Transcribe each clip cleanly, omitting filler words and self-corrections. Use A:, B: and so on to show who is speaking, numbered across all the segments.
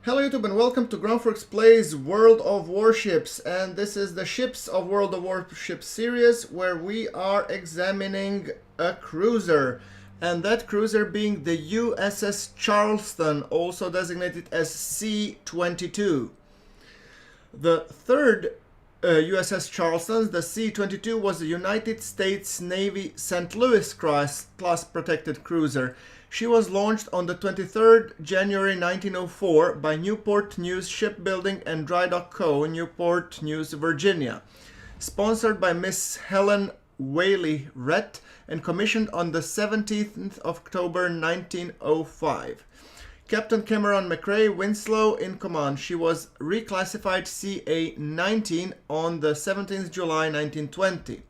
A: Hello YouTube and welcome to Groundworks Plays World of Warships, and this is the Ships of World of Warships series where we are examining a cruiser, and that cruiser being the USS Charleston, also designated as C-22. The third USS Charleston, the C-22, was a United States Navy St. Louis class protected cruiser. She was launched on the 23rd January 1904 by Newport News Shipbuilding and Drydock Co., Newport News, Virginia, sponsored by Miss Helen Whaley Rhett and commissioned on the 17th of October 1905. Captain Cameron McRae Winslow in command. She was reclassified CA-19 on the 17th July 1920.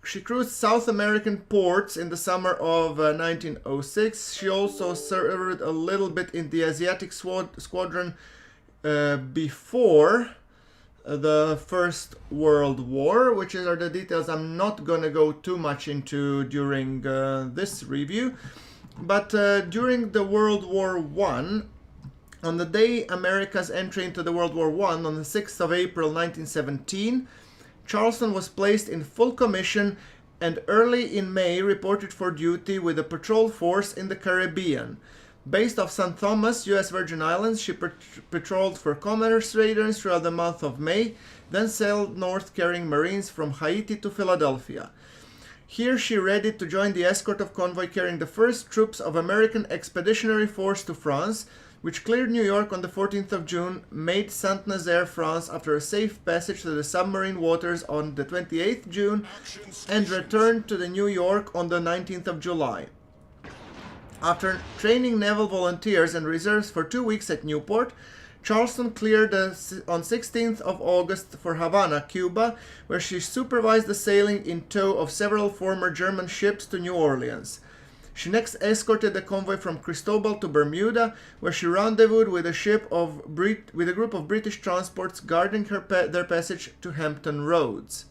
A: She cruised South American ports in the summer of 1906. She also served a little bit in the Asiatic Squadron before the First World War, which are the details I'm not going to go too much into during this review. But during the World War I, on the day America's entry into the World War I, on the 6th of April 1917, Charleston was placed in full commission and early in May reported for duty with a patrol force in the Caribbean. Based off St. Thomas, U.S. Virgin Islands, she patrolled for commerce raiders throughout the month of May, then sailed north carrying Marines from Haiti to Philadelphia. Here she readied to join the escort of convoy carrying the first troops of American Expeditionary Force to France, which cleared New York on the 14th of June, made Saint-Nazaire, France, after a safe passage to the submarine waters on the 28th June, and returned to the New York on the 19th of July. After training naval volunteers and reserves for 2 weeks at Newport, Charleston cleared on 16th of August for Havana, Cuba, where she supervised the sailing in tow of several former German ships to New Orleans. She next escorted the convoy from Cristobal to Bermuda, where she rendezvoused with a group of British transports guarding their passage to Hampton Roads.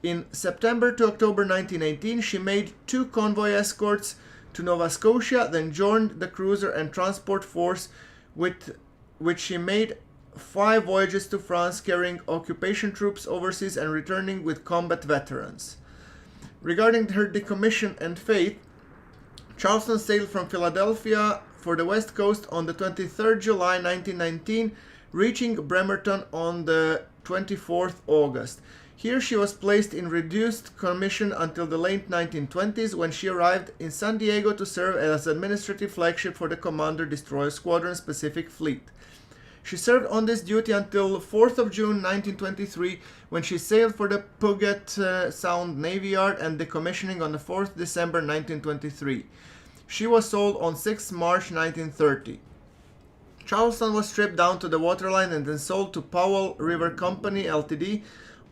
A: In September to October 1918, she made 2 convoy escorts to Nova Scotia, then joined the cruiser and transport force, with which she made 5 voyages to France, carrying occupation troops overseas and returning with combat veterans. Regarding her decommission and fate, Charleston sailed from Philadelphia for the West Coast on the 23rd July 1919, reaching Bremerton on the 24th August. Here she was placed in reduced commission until the late 1920s, when she arrived in San Diego to serve as administrative flagship for the Commander Destroyer Squadron's Pacific Fleet. She served on this duty until 4th of June 1923, when she sailed for the Puget Sound Navy Yard and decommissioning on the 4th December 1923. She was sold on 6th March 1930. Charleston was stripped down to the waterline and then sold to Powell River Company Ltd.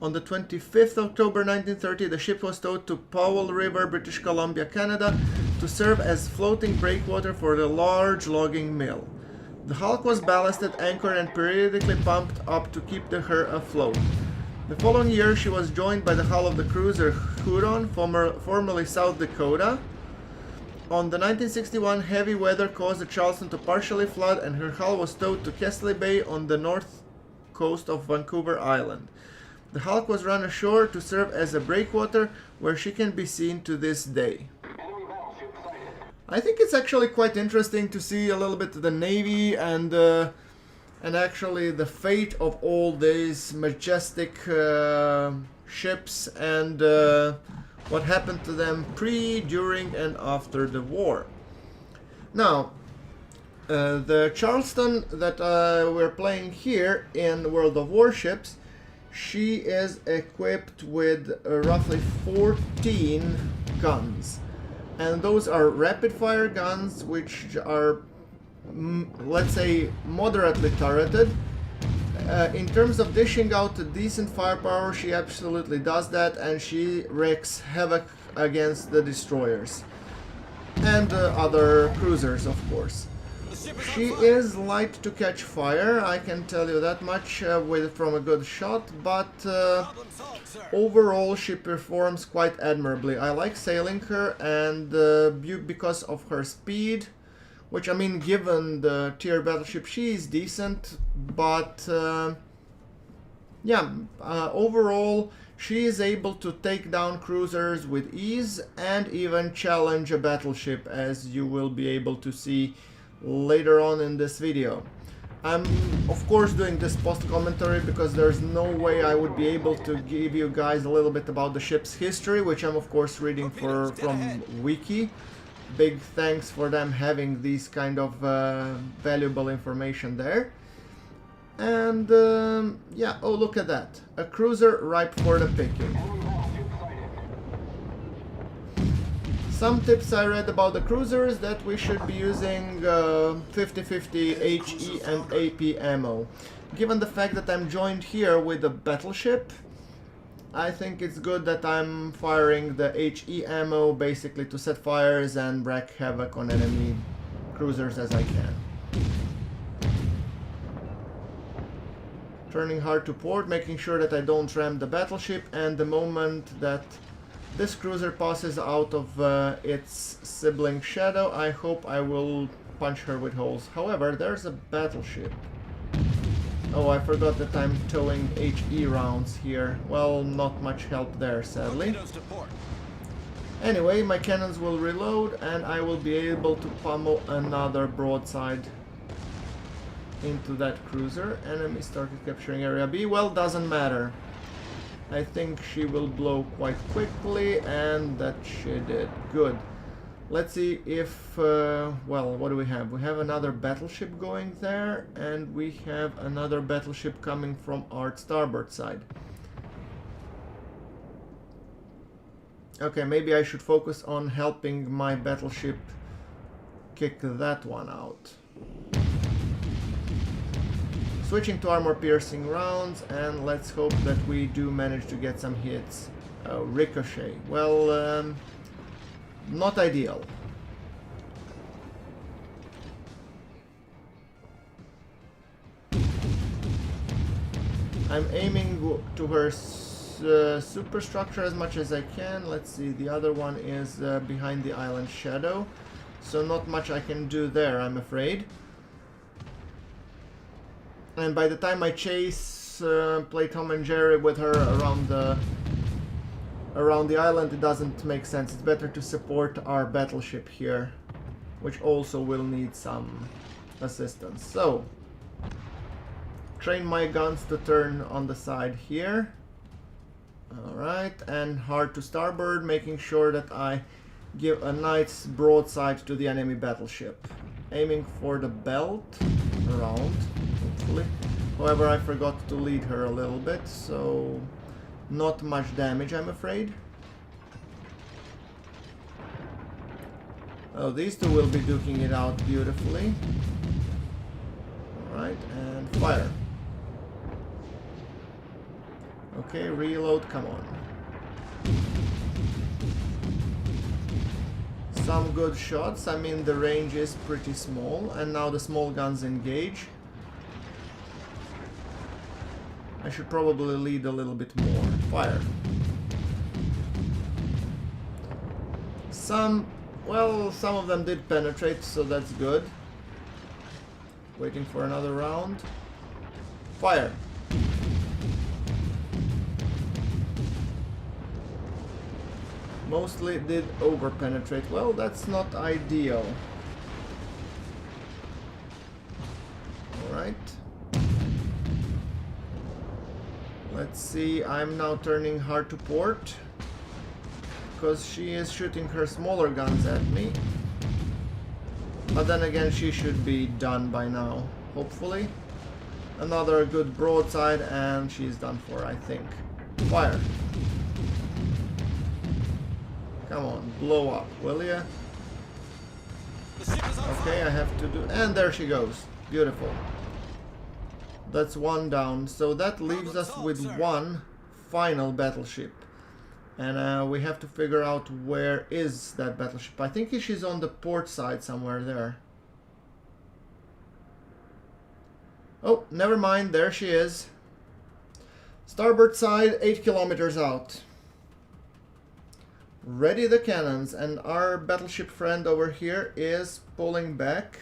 A: On the 25th October 1930, the ship was towed to Powell River, British Columbia, Canada, to serve as floating breakwater for the large logging mill. The hulk was ballasted, anchored, and periodically pumped up to keep her afloat. The following year, she was joined by the hull of the cruiser Huron, formerly South Dakota. On the 1961, heavy weather caused the Charleston to partially flood, and her hull was towed to Kesley Bay on the north coast of Vancouver Island. The hulk was run ashore to serve as a breakwater, where she can be seen to this day. I think it's actually quite interesting to see a little bit of the Navy and actually the fate of all these majestic ships and what happened to them pre, during, and after the war. Now, the Charleston that we're playing here in World of Warships, she is equipped with roughly 14 guns. And those are rapid-fire guns, which are, let's say, moderately turreted. In terms of dishing out a decent firepower, she absolutely does that, and she wreaks havoc against the destroyers and other cruisers, of course. She is light to catch fire, I can tell you that much from a good shot, but overall she performs quite admirably. I like sailing her, and because of her speed, which, I mean, given the tier battleship, she is decent, but yeah, overall she is able to take down cruisers with ease and even challenge a battleship, as you will be able to see later on in this video. I'm of course doing this post commentary because there's no way I would be able to give you guys a little bit about the ship's history, which I'm of course reading from wiki. Big thanks for them having these kind of valuable information there. And yeah, oh, look at that, a cruiser ripe for the picking. Some tips I read about the cruisers that we should be using 50-50 HE and AP ammo. Given the fact that I'm joined here with a battleship, I think it's good that I'm firing the HE ammo basically to set fires and wreak havoc on enemy cruisers as I can. Turning hard to port, making sure that I don't ram the battleship, and the moment that this cruiser passes out of its sibling shadow, I hope I will punch her with holes. However, there's a battleship. Oh, I forgot that I'm towing HE rounds here. Well, not much help there, sadly. Anyway, my cannons will reload and I will be able to pummel another broadside into that cruiser. Enemy started capturing area B. Well, doesn't matter. I think she will blow quite quickly, and that she did. Good. Let's see if, well, what do we have? We have another battleship going there, and we have another battleship coming from our starboard side. Okay, maybe I should focus on helping my battleship kick that one out. Switching to armor-piercing rounds, and let's hope that we do manage to get some hits. Ricochet. Well, not ideal. I'm aiming to her superstructure as much as I can. Let's see, the other one is behind the island shadow, so not much I can do there, I'm afraid. And by the time I chase, play Tom and Jerry with her around the island, it doesn't make sense. It's better to support our battleship here, which also will need some assistance. So, train my guns to turn on the side here. Alright, and hard to starboard, making sure that I give a nice broadside to the enemy battleship. Aiming for the belt around. However, I forgot to lead her a little bit, so not much damage, I'm afraid. Oh, these two will be duking it out beautifully. Alright, and fire. Okay, reload, come on. Some good shots, I mean the range is pretty small, and now the small guns engage. I should probably lead a little bit more. Fire. Some of them did penetrate, so that's good. Waiting for another round. Fire. Mostly did over penetrate. Well, that's not ideal. Alright. Let's see, I'm now turning hard to port because she is shooting her smaller guns at me. But then again, she should be done by now, hopefully. Another good broadside and she's done for, I think. Fire. Come on, blow up, will ya? Okay, I have to do... And there she goes. Beautiful. That's one down. So that leaves us with one final battleship. And we have to figure out where is that battleship. I think she's on the port side somewhere there. Oh, never mind, there she is. Starboard side, 8 kilometers out. Ready the cannons, and our battleship friend over here is pulling back.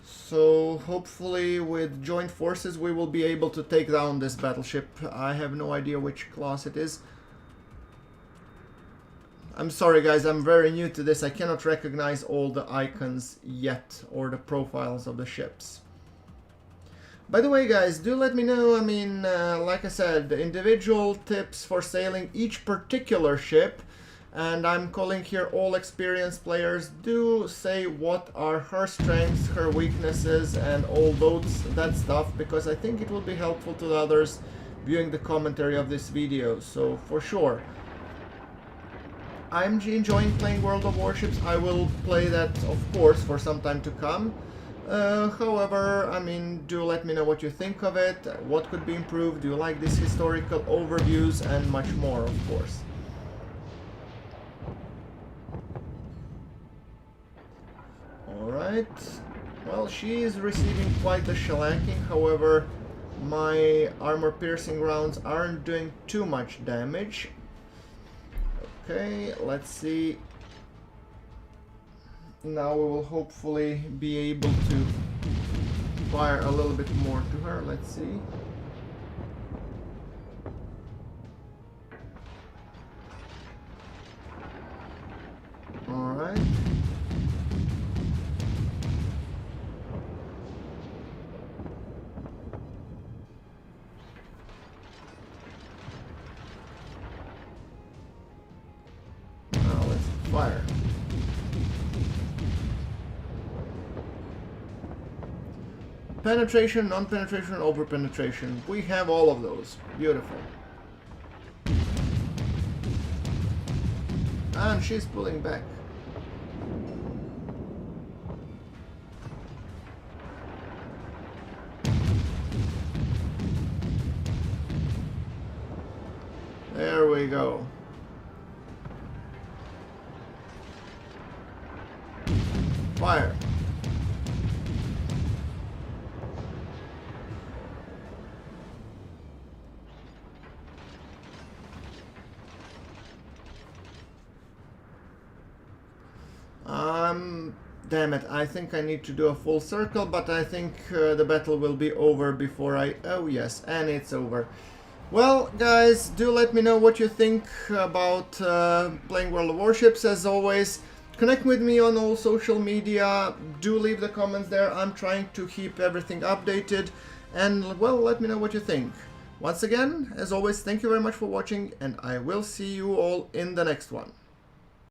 A: So hopefully with joint forces we will be able to take down this battleship. I have no idea which class it is. I'm sorry guys, I'm very new to this. I cannot recognize all the icons yet, or the profiles of the ships. By the way guys, do let me know, I mean, like I said, individual tips for sailing each particular ship. And I'm calling here all experienced players. Do say what are her strengths, her weaknesses, and all that stuff, because I think it will be helpful to the others viewing the commentary of this video. So for sure, I'm enjoying playing World of Warships. I will play that, of course, for some time to come. However, I mean, do let me know what you think of it, what could be improved, do you like these historical overviews, and much more, of course. Alright, well, she is receiving quite the shellacking, however, my armor-piercing rounds aren't doing too much damage. Okay, let's see. Now we will hopefully be able to fire a little bit more to her. Let's see. Alright. Now let's fire. Penetration, non-penetration, over-penetration. We have all of those. Beautiful. And she's pulling back. There we go. Fire. Damn it, I think I need to do a full circle, but I think the battle will be over before I... Oh yes, and it's over. Well, guys, do let me know what you think about playing World of Warships. As always, connect with me on all social media. Do leave the comments there. I'm trying to keep everything updated. And, well, let me know what you think. Once again, as always, thank you very much for watching, and I will see you all in the next one.